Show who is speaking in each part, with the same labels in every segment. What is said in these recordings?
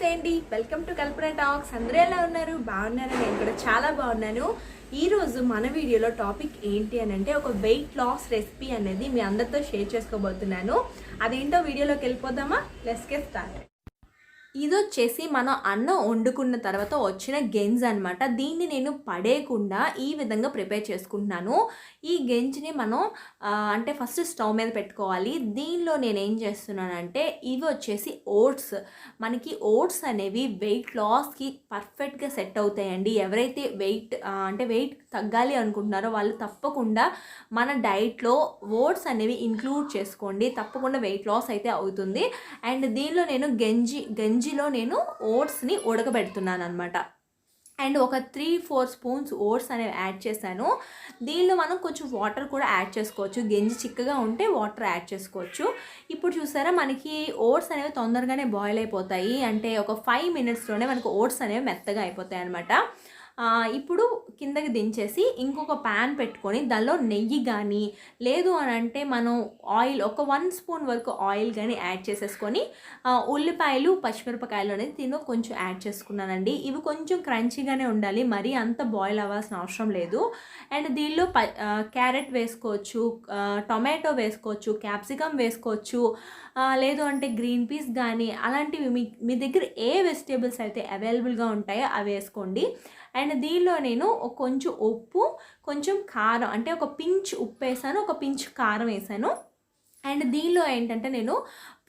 Speaker 1: నమస్తే అండి, welcome to Kalpana talks. అందరూ ఎలా ఉన్నారు? బాగున్నారా? నేను కూడా చాలా బాగున్నాను. ఈరోజు మన వీడియోలో టాపిక్ ఏంటి అని అంటే ఒక వెయిట్ లాస్ రెసిపీ అనేది మీ అందరితో షేర్ చేసుకోబోతున్నాను. అదేంటో వీడియోలోకి వెళ్ళిపోదామా? Let's get start. ఇది వచ్చేసి మనం అన్నం వండుకున్న తర్వాత వచ్చిన గెంజ్ అనమాట. దీన్ని నేను పడేయకుండా ఈ విధంగా ప్రిపేర్ చేసుకుంటున్నాను. ఈ గెంజిని మనం అంటే ఫస్ట్ స్టవ్ మీద పెట్టుకోవాలి. దీనిలో నేను ఏం చేస్తున్నానంటే ఇవి వచ్చేసి ఓట్స్. మనకి ఓట్స్ అనేవి వెయిట్ లాస్కి పర్ఫెక్ట్గా సెట్ అవుతాయండి. ఎవరైతే వెయిట్ తగ్గాలి అనుకుంటున్నారో వాళ్ళు తప్పకుండా మన డైట్లో ఓట్స్ అనేవి ఇంక్లూడ్ చేసుకోండి. తప్పకుండా వెయిట్ లాస్ అయితే అవుతుంది. అండ్ దీనిలో నేను గంజిలో నేను ఓట్స్ని ఉడకబెడుతున్నాను అనమాట. అండ్ ఒక 3-4 స్పూన్స్ ఓట్స్ అనేవి యాడ్ చేశాను. దీనిలో మనం కొంచెం వాటర్ కూడా యాడ్ చేసుకోవచ్చు. గంజి చిక్కగా ఉంటే వాటర్ యాడ్ చేసుకోవచ్చు. ఇప్పుడు చూసారా, మనకి ఓట్స్ అనేవి తొందరగానే బాయిల్ అయిపోతాయి. అంటే ఒక 5 మినిట్స్లోనే మనకు ఓట్స్ అనేవి మెత్తగా అయిపోతాయి అనమాట. ఇప్పుడు కిందకి దించేసి ఇంకొక ప్యాన్ పెట్టుకొని దానిలో నెయ్యి కానీ లేదు అని అంటే మనం ఆయిల్ ఒక 1 స్పూన్ వరకు ఆయిల్ కానీ యాడ్ చేసేసుకొని ఉల్లిపాయలు పచ్చిమిరపకాయలు అనేది దీనిలో కొంచెం యాడ్ చేసుకున్నానండి. ఇవి కొంచెం క్రంచీగానే ఉండాలి, మరీ అంత బాయిల్ అవ్వాల్సిన అవసరం లేదు. అండ్ దీనిలో క్యారెట్ వేసుకోవచ్చు, టొమాటో వేసుకోవచ్చు, క్యాప్సికమ్ వేసుకోవచ్చు, లేదు అంటే గ్రీన్ పీస్ కానీ అలాంటివి మీ దగ్గర ఏ వెజిటేబుల్స్ అయితే అవైలబుల్గా ఉంటాయో అవి వేసుకోండి. అండ్ దీనిలో నేను కొంచెం ఉప్పు, కొంచెం కారం, అంటే ఒక పించ్ ఉప్పు వేసాను, ఒక పించ్ కారం వేసాను. అండ్ దీనిలో ఏంటంటే నేను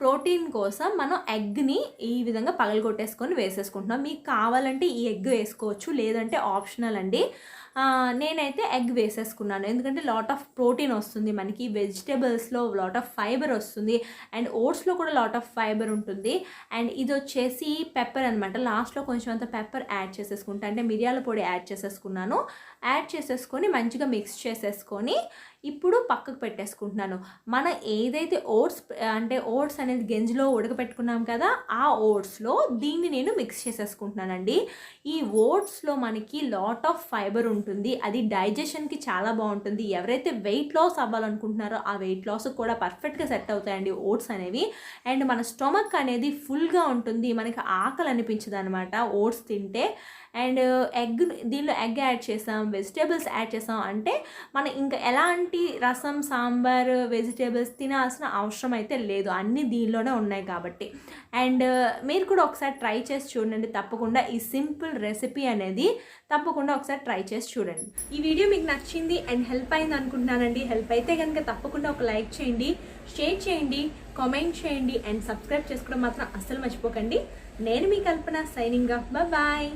Speaker 1: ప్రోటీన్ కోసం మనం ఎగ్ని ఈ విధంగా పగలగొట్టేసుకొని వేసేసుకుంటున్నాం. మీకు కావాలంటే ఈ ఎగ్ వేసుకోవచ్చు, లేదంటే ఆప్షనల్ అండి. నేనైతే ఎగ్ వేసేసుకున్నాను, ఎందుకంటే లాట్ ఆఫ్ ప్రోటీన్ వస్తుంది మనకి. వెజిటేబుల్స్లో లాట్ ఆఫ్ ఫైబర్ వస్తుంది, అండ్ ఓట్స్లో కూడా లాట్ ఆఫ్ ఫైబర్ ఉంటుంది. అండ్ ఇది వచ్చేసి పెప్పర్ అనమాట. లాస్ట్లో కొంచెం అంత పెప్పర్ యాడ్ చేసేసుకుంటా, అంటే మిరియాల పొడి యాడ్ చేసేసుకున్నాను. యాడ్ చేసేసుకొని మంచిగా మిక్స్ చేసేసుకొని ఇప్పుడు పక్కకు పెట్టేసుకుంటున్నాను. మనం ఏదైతే ఓట్స్ అనేది గంజిలో ఉడకపెట్టుకున్నాం కదా, ఆ ఓట్స్లో దీన్ని నేను మిక్స్ చేసేసుకుంటున్నానండి. ఈ ఓట్స్లో మనకి లాట్ ఆఫ్ ఫైబర్ ఉంటుంది, అది డైజెషన్కి చాలా బాగుంటుంది. ఎవరైతే వెయిట్ లాస్ అవ్వాలనుకుంటున్నారో ఆ వెయిట్ లాస్కి కూడా పర్ఫెక్ట్గా సెట్ అవుతాయండి ఓట్స్ అనేవి. అండ్ మన స్టొమక్ అనేది ఫుల్గా ఉంటుంది, మనకి ఆకలి అనిపించదు అనమాట ఓట్స్ తింటే. అండ్ దీనిలో ఎగ్ యాడ్ చేసాం, వెజిటేబుల్స్ యాడ్ చేసాం, అంటే మనం ఇంకా ఎలాంటి రసం, సాంబార్, వెజిటేబుల్స్ తినాల్సిన అవసరం అయితే లేదు, అన్నీ దీనిలోనే ఉన్నాయి కాబట్టి. అండ్ మీరు కూడా ఒకసారి ట్రై చేసి చూడండి తప్పకుండా. ఈ సింపుల్ రెసిపీ అనేది తప్పకుండా ఒకసారి ట్రై చేసి చూడండి. ఈ వీడియో మీకు నచ్చింది అండ్ హెల్ప్ అయింది అనుకుంటున్నానండి. హెల్ప్ అయితే కనుక తప్పకుండా ఒక లైక్ చేయండి, షేర్ చేయండి, కామెంట్ చేయండి, అండ్ సబ్స్క్రైబ్ చేసుకోవడం మాత్రం అస్సలు మర్చిపోకండి. నేను మీ కల్పన, సైనింగ్ ఆఫ్. బాయ్.